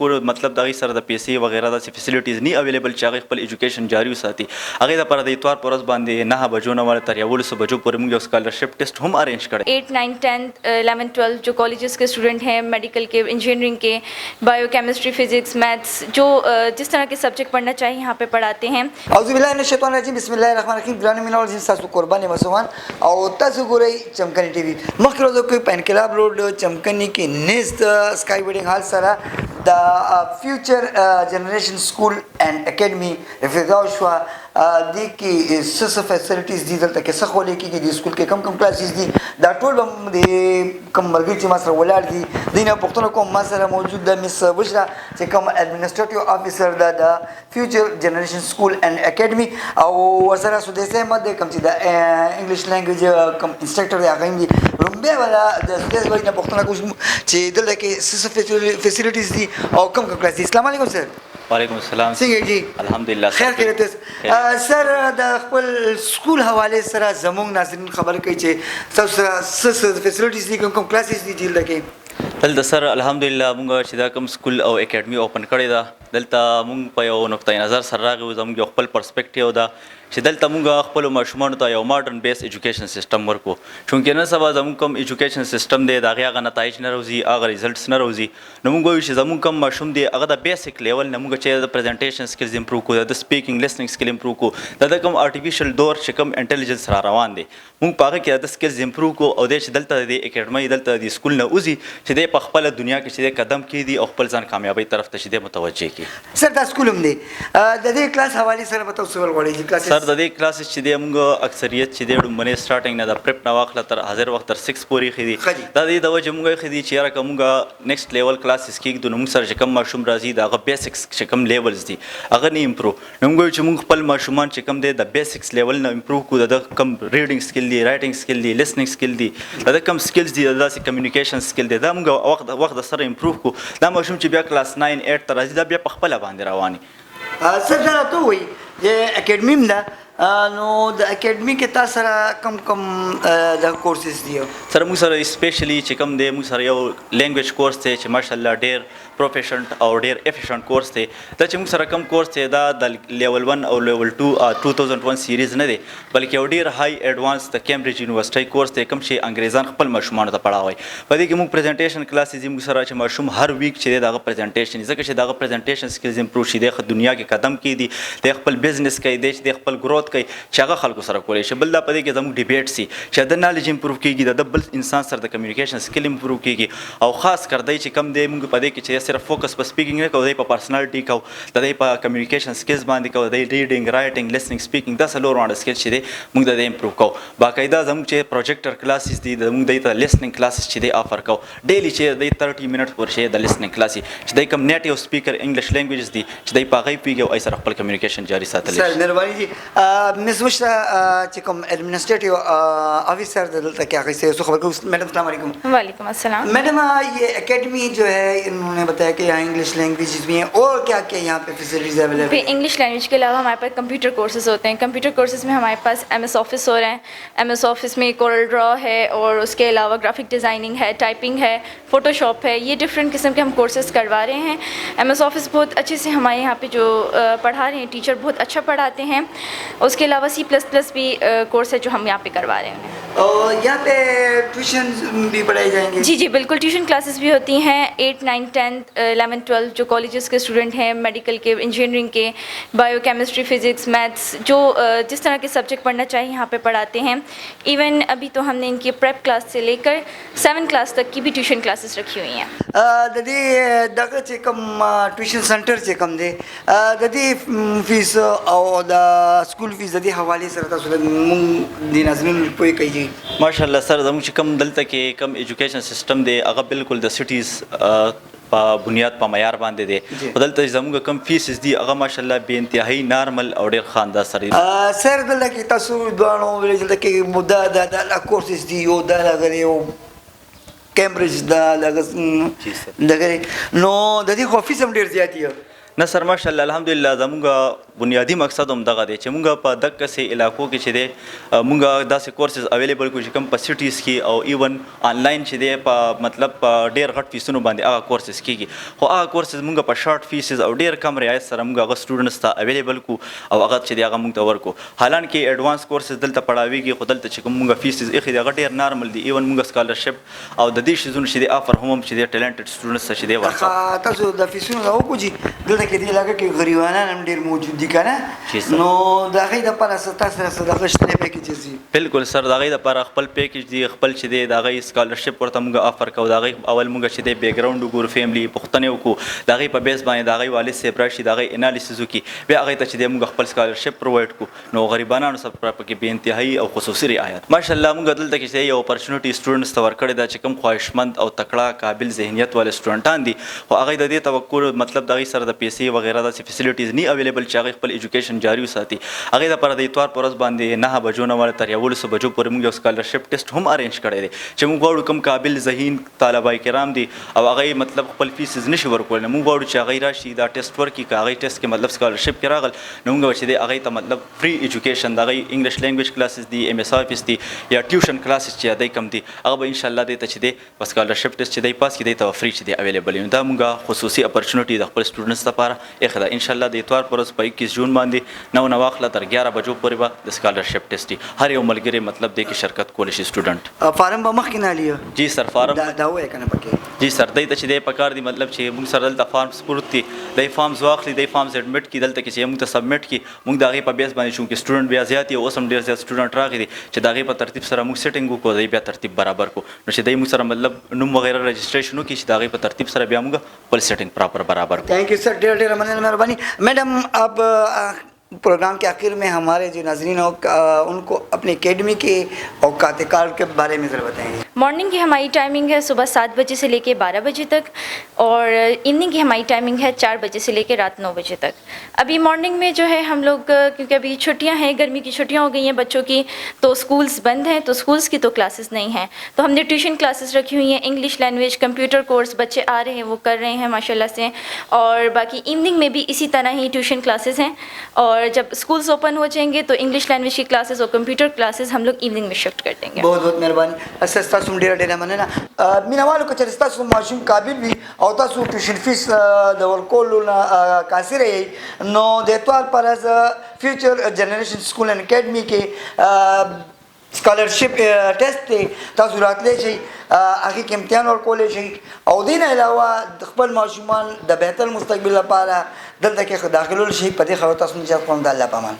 کور مطلب دغه سره د پیسې وغیرہ د فیسیلیټیز نه اویلیبل چې هغه خپل ایجوکیشن جاری وساتي هغه د پر د اتوار پر ورځ باندې 9 بجو نه ول تر 11 بجو پورې موږ یو سکالرشپ ټیسټ هم ارینج کړی 8 9 10 11 12 जो कॉलेजेस के स्टूडेंट हैं मेडिकल के इंजीनियरिंग के बायोकेमिस्ट्री फिजिक्स मैथ्स जो जिस तरह के सब्जेक्ट पढ़ना चाहिए यहाँ पे पढ़ाते हैं औज़ुबिल्लाहिमिनश्शैतानिर्रजीम बिस्मिल्लाहिर्रहमानिर्रहीम बिलामिनल जिन सासु कुर्बानी मसवान और तासु गोरे चमकनी टीवी मखरो जो कोई पैनकलाब रोड चमकनी के नेस्ट स्काई वेडिंग हॉल सारा the future generation school and academy फिजाउशवा दी की सस फैसिलिटीज दी दलता के सखोले की दी स्कूल के कम क्लासेस दी दा टोल बम दे कम मर्गी ची मासर वलार दी दीना पुख्तनो को मासर मौजूद दा मिस बुशरा से कम एडमिनिस्ट्रेटिव ऑफिसर दा future generation school and academy और वसरा सुदेसे मद कम ची दा इंग्लिश लैंग्वेज कम इंस्ट्रक्टर या गईम दी रुम्बे वाला दा सुदेस वही ना पुख्तनो को ची दलता के सस फैसिलिटीज दी और कम क्लासेस अस्सलाम वालेकुम सर वालेकुम अस्सलाम څنګه جی الحمدلله خیر خیریت سر د خپل سکول حواله سره زموږ ناظرین خبر کوي چې تاسو سره فیسیلیټیز دي کوم کلاسز دي جیل کې دلته سر الحمدلله موږ چې دا کوم سکول او اکیډمي اوپن کړی دا دلته موږ په یو نقطه نظر سره راغو زموږ خپل پرسپیکټیو دا چې دلته موږ خپل ماشومان ته یو ماډرن بیس ایجوکیشن سیستم ورکو چونکې نن سبا زموږ کوم ایجوکیشن سیستم دی دا هغه نتایج نه راوځي هغه ریزلټس نه راوځي نو موږ وایو چې زموږ کوم ماشوم دی هغه د بیسیک لیول نه موږ چې د پریزنټیشن سکلز امپروو کو د سپیکینګ لیسنینګ سکل امپروو کو د کوم آرټیفیشل دور چې کوم انټیلیجنس را روان دی موږ په هغه کې د سکلز امپروو کو او د چې دلته د اکیډمي دلته د سکول نه وځي چې د په خپل دنیا کې چې قدم کیدي او خپل ځان کامیابی طرف ته چې متوجه کی سر دا سکول هم دی د دې کلاس حواله سره به تاسو ولغړی چې کلاس سر د دې کلاس چې د موږ اکثریت چې د ډومبني سټارټینګ نه د پریپ نه واخله تر حاضر وخت تر 6 پورې خدي دا د وجه موږ خدي چې را کومه نیکسټ لیول کلاسز کې د موږ سره چې کوم ماشوم راځي دا غو بیسکس چې کوم لیولز دي هغه نه امپروو نو موږ چې موږ خپل ماشومان چې کوم د بیسکس لیول نه امپروو کو د کوم ریډینګ سکل دی رائټینګ سکل دی لیسنینګ سکل دی دا کوم سکلز دي د کمیونیکیشن سکل دی دا موږ وخت سره امپروو کو دا ماشوم چې بیا کلاس 9 8 تر راځي دا بیا په خپل باندې رواني سر دا ته وي د اکیډمي دا نو د اکیډمي کې تاسو سره کم د کورسز دي سره موږ سره سپیشلی چې کوم دی موږ سره یو لینګویج کورس دی چې ماشاءالله ډیر پروفیشنل او ډیر افیشنٹ کورس دی دا چې موږ سره کم کورس دی دا د لیول 1 او لیول 2 2001 سیریز نه دی بلکې یو ډیر های ایڈوانس د کیمبرج یونیورسيټي کورس دی کوم چې انګریزان خپل ماشومان ته پڑھاوي په دې کې موږ پریزنټیشن کلاسز موږ سره چې ماشوم هر ویک چې دغه پریزنټیشن ځکه چې دغه پریزنټیشن سکلز امپروو شي د دنیا کې قدم کیدي د خپل بزنس کوي د خپل گروث کوي چې هغه خلکو سره کولای شي بل دا په دې کې زموږ ډیبیټ سي چې د نالج امپروو کیږي د بل انسان سره د کمیونیکیشن سکل امپروو کیږي او خاص کر دی چې کم دی موږ په دې کې چې صرف فوکس په سپیکینګ نه کوو دی په پرسنالټي کوو د دې په کمیونیکیشن سکلز باندې کوو د ریډینګ رائټینګ لیسنینګ سپیکینګ دا څلور وړاندې سکل چې دی موږ د دې امپروو کوو باقاعده زموږ چې پروجیکټر کلاسز دي د موږ د لیسنینګ کلاسز چې دی افر کوو ډیلی چې د 30 منټ پر شي د لیسنینګ کلاس چې د کوم نیټیو سپیکر انګلیش لینګویجز دي چې د په غي پیګو ای سره خپل کمیونیکیشن جاری ساتل سر مهرباني جی مس وشرا چې کوم ایڈمنسٹریٹو آفیسر دلتا کیا کیسے اس خبر کو میڈم السلام علیکم वालेकुम अस्सलाम मैडम ये एकेडमी जो है इन्होंने बताया कि यहाँ इंग्लिश लैंग्वेजेस भी हैं और क्या क्या यहाँ पे फैसिलिटीज अवेलेबल पे इंग्लिश लैंग्वेज के अलावा हमारे पास कंप्यूटर कोर्सेज होते हैं कंप्यूटर कोर्सेज में हमारे पास MS ऑफिस हो रहे हैं MS ऑफिस में कोरल ड्रॉ है और उसके अलावा ग्राफिक डिज़ाइनिंग है टाइपिंग है फ़ोटोशॉप है ये डिफरेंट किस्म के हम कोर्सेज करवा रहे हैं MS ऑफिस बहुत अच्छे से हमारे यहाँ पे जो पढ़ा रहे हैं टीचर बहुत अच्छा पढ़ाते हैं उसके अलावा C++ भी कोर्स है जो हम यहाँ पे करवा रहे हैं और यहाँ पे ट्यूशन भी पढ़ाए जाएंगे जी जी बिल्कुल ट्यूशन क्लासेस भी होती हैं 8 9 10 11 12 जो कॉलेजेस के स्टूडेंट हैं मेडिकल के इंजीनियरिंग के बायोकेमिस्ट्री फिजिक्स मैथ्स जो जिस तरह के सब्जेक्ट पढ़ना चाहिए यहाँ पे पढ़ाते हैं इवन अभी तो हमने इनकी प्रेप क्लास से लेकर 7 क्लास तक की भी ट्यूशन क्लासेस रखी हुई हैं दादी दगा चे कम ट्यूशन सेंटर चे कम दे दादी फीस और द स्कूल फीस दादी हवाले सर तاسو د ناظرین په کوي ماشاءالله سر زموږ چې کوم دلته کې کوم ایجوکیشن سیستم دی هغه بالکل د سټیز په بنیاد په معیار باندې دی دلته زموږ کوم فیسز دی هغه ماشاءالله به انتهایی نارمل او ډیر خاندار سره سر دلته کې تاسو دوانو ویل دلته کې مدده د کورسز دی یو د لګریو کیمبرج دا لګس دغه نو د دې خو فیس هم ډیر زیات دی نه سر ماشاءالله الحمدلله زمونږ بنیادی مقصد هم دغه دی چې مونږ په دغه سي علاقو کې چې دی مونږ داسې کورسز اویلیبل کو چې کوم په سټیز کې او ایون آنلاین چې دی په مطلب په ډیر غټ فیسونو باندې هغه کورسز کیږي خو هغه کورسز مونږ په شارټ فیسز او ډیر کم رعایت سره مونږ هغه سټوډنټس ته اویلیبل کو او هغه چې دی هغه مونږ ته ورکو حالانکه ایڈوانس کورسز دلته پڑھاویږي خو دلته چې کوم مونږ فیسز اخی دی هغه ډیر نارمل دی ایون مونږ سکالرشپ او د دې شیزونو چې دی افر هم چې دی ټیلنټډ سټوډنټس چې دی ورکو تاسو د فیسونو دا وکړي دلته کې دی لکه کې غریبانان هم ډیر موجود دي کنه نو دا غي د پر اساس تاسو سره د غشتنې پیکیجز دي بالکل سر دا غي د پر خپل پیکیج دی خپل چې دی دا غي سکالرشپ ورته موږ افر کو دا غي اول موږ چې دی بیک گراوند وګور فیملی پختنه وکړو دا غي په بیس باندې دا غي والد سیب راشي دا غي انالیسز وکي بیا هغه ته چې دی موږ خپل سکالرشپ پرووایډ کو نو غریبانو سره په کې به انتهایی او خصوصي رعایت ماشاءالله موږ دلته کې یو اپورچونټی سټوډنټس ته ورکړی دا چې کوم خواهشمند او تکړه قابل ذهنیت والے سټوډنټان دي خو هغه د دې توقع مطلب دا غي سره د پیسې وغیرہ د فیسیلیټیز نه اویلیبل چې هغه خپل ایجوکیشن جاری وساتي هغه د پر د اتوار پرز باندې 9 بجو نه ول تر 11 بجو پورې موږ سکالرشپ ټیسټ هم ارینج کړی دی چې موږ غواړو کوم قابل ذهین طلبه کرام دي او هغه مطلب خپل فیسز نشي ورکول موږ غواړو چې هغه راشي دا ټیسټ ورکي هغه ټیسټ کې مطلب سکالرشپ کې راغل نو موږ چې دی هغه ته مطلب فری ایجوکیشن دا هغه انګلیش لینګویج کلاسز دي ام اس افیس دي یا ټیوشن کلاسز چې دای کم دي هغه به ان شاء الله د ته چې دی سکالرشپ ټیسټ چې دی پاس کې دی ته فری چې دی اویلیبل دا موږ خصوصي اپورچونټی د خپل سټوډنټس لپاره اخدا ان شاء الله د اتوار پرز په 21 جون باندې نو واخله تر 11 بجو پورې به د سکالرشپ ټیسټ هر یو ملګری مطلب دی کې شرکت کولی شي سټوډنټ فارم به مخکې نه لیو جی سر فارم دا وای کنه پکې جی سر دای ته چې دی پکار دی مطلب چې موږ سره دلته فارم سپورت دي دای فارمز واخلي دای فارمز اډمټ کی دلته کې چې موږ ته سبمټ کی موږ دغه په بیس باندې شو کې سټوډنټ بیا زیات او سم ډیر زیات سټوډنټ راغلي چې دغه په ترتیب سره موږ سیټینګ وکړو دای بیا ترتیب برابر کو نو چې دای موږ سره مطلب نوم وغیرہ رجسٹریشن وکړي چې دغه په ترتیب سره بیا موږ خپل سیټینګ پراپر برابر کو थैंक यू सर ढेर ढेर मेहरबानी मैडम अब प्रोग्राम के आखिर में हमारे जो नाजरीन हो उनको अपने एकेडमी के औकात कार के बारे में ज़रा बताएंगे मॉर्निंग की हमारी टाइमिंग है सुबह 7 बजे से लेके 12 बजे तक और इवनिंग की हमारी टाइमिंग है 4 बजे से लेके रात 9 बजे तक। अभी मॉर्निंग में जो है हम लोग क्योंकि अभी छुट्टियां हैं गर्मी की छुट्टियां हो गई हैं बच्चों की तो स्कूल्स बंद हैं तो स्कूल्स की तो क्लासेस नहीं हैं तो हमने ट्यूशन क्लासेस रखी हुई हैं इंग्लिश लैंग्वेज कंप्यूटर कोर्स बच्चे आ रहे हैं वो कर रहे हैं माशाल्लाह से और बाकी इवनिंग में भी इसी तरह ही ट्यूशन क्लासेस हैं और जब स्कूल्स ओपन हो जाएंगे तो इंग्लिश लैंग्वेज की क्लासेस और कंप्यूटर क्लासेस हम लोग इवनिंग में शिफ्ट कर देंगे। बहुत बहुत मेहरबानी सस्ता सुम ढेर ढेर मनना मीनावाल को चरस्ता सुम माशूम काबिल भी और तासु ट्यूशन फीस दवल कोलुना कासिर है नो देतवाल पर एज future generation school and academy के स्कॉलरशिप टेस्ट थे तासु रातले शई आखिर के इम्तिहान और कॉलेज शई और दिन अलावा खपल माशूमान द बेहतर मुस्तकबिल लपारा दल तक दाखिल शई पते खरोता सुन जा कौन दाल पामान